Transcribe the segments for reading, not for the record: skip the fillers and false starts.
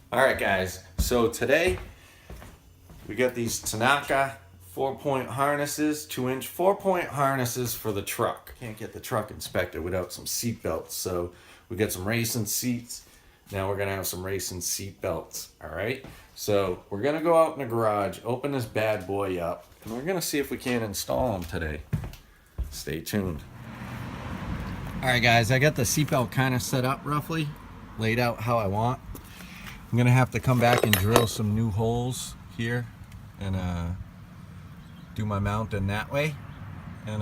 All right, guys. So today we got these Tanaka 4-point harnesses, 2-inch 4-point harnesses for the truck. Can't get the truck inspected without some seat belts. So we got some racing seats. Now we're gonna have some racing seat belts. All right. So we're gonna go out in the garage, open this bad boy up, and we're gonna see if we can install them today. Stay tuned. All right, guys. I got the seatbelt kind of set up roughly, laid out how I want. I'm gonna have to come back and drill some new holes here and do my mounting that way, and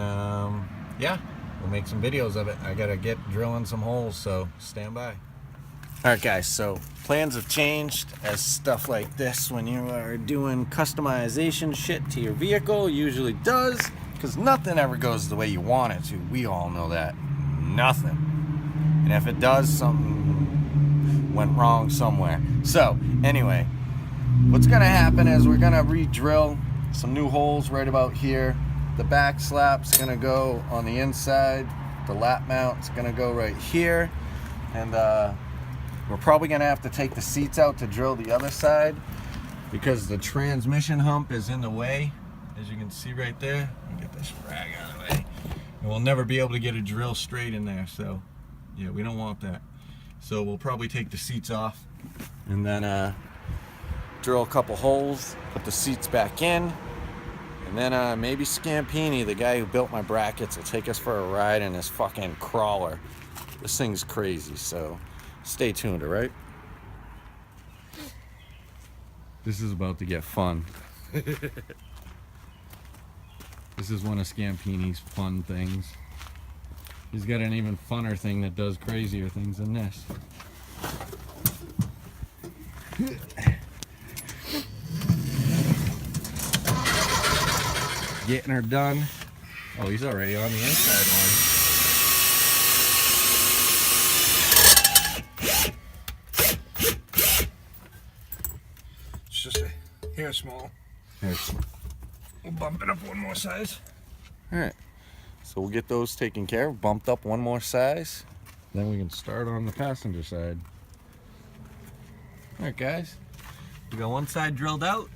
yeah, we'll make some videos of it. I gotta get drilling some holes, so stand by. All right, guys, so plans have changed as stuff like this when you are doing customization shit to your vehicle usually does, because nothing ever goes the way you want it to. We all know that. Nothing. And if it does, something went wrong somewhere. So anyway, what's gonna happen is we're gonna re-drill some new holes right about here. The back slap's gonna go on the inside. The lap mount's gonna go right here. And we're probably gonna have to take the seats out to drill the other side because the transmission hump is in the way. As you can see right there, let me get this rag out of the way. And we'll never be able to get a drill straight in there, so yeah, we don't want that. So we'll probably take the seats off and then drill a couple holes, put the seats back in, and then maybe Scampini, the guy who built my brackets, will take us for a ride in his fucking crawler. This thing's crazy, so stay tuned, all right? This is about to get fun. This is one of Scampini's fun things. He's got an even funner thing that does crazier things than this. Getting her done. Oh, he's already on the inside one. It's just a hair small. Hair small. We'll bump it up one more size. Alright, so we'll get those taken care of, bumped up one more size. Then we can start on the passenger side. Alright, guys. We got one side drilled out,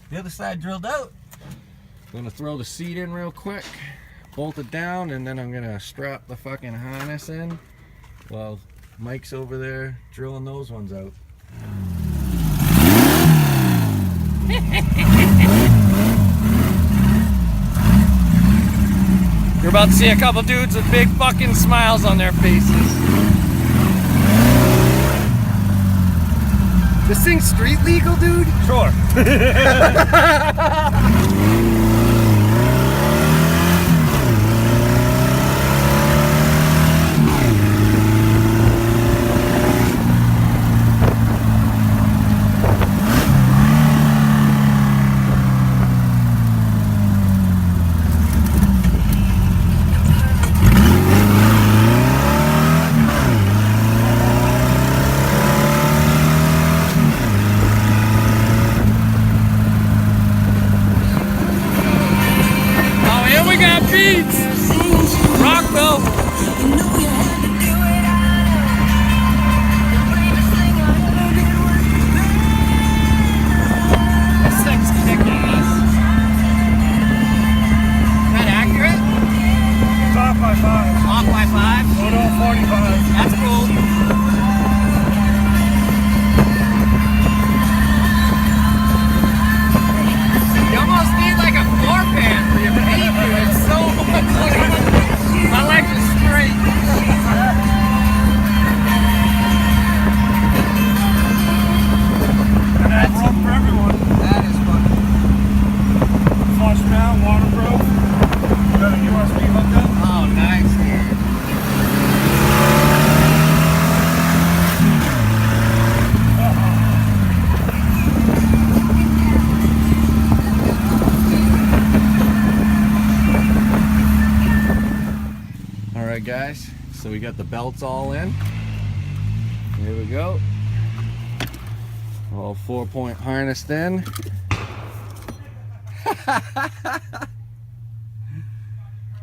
the other side drilled out. I'm gonna throw the seat in real quick, bolt it down, and then I'm gonna strap the fucking harness in while Mike's over there drilling those ones out. You're about to see a couple dudes with big fucking smiles on their faces. This thing's street legal, dude? Sure. Beats! Rockville! This thing's kicking us. Is that accurate? It's off by 5. Off by 5? Oh no, 45. That's cool. You almost need like a floor pan for your paint, dude. It's so much. My legs are straight. And that's one for everyone. That is fun. Flush mount, waterproof. Got a USB hookup. Oh, nice, dude. Alright, guys, so we got the belts all in. Here we go. All 4-point harnessed in.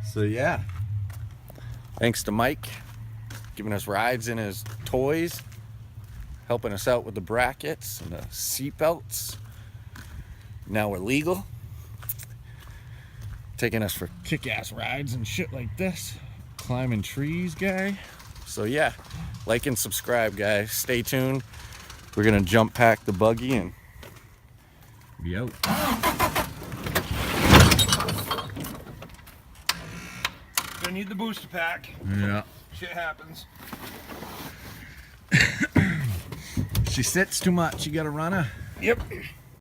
So yeah, thanks to Mike giving us rides in his toys. helping us out with the brackets and the seat belts. Now we're legal. Taking us for kick-ass rides and shit like this. Climbing trees, guy. So yeah, like and subscribe, guys. Stay tuned. We're gonna jump pack the buggy and be out. Gonna need the booster pack. Yeah. Shit happens. She sits too much. You gotta run her. Yep.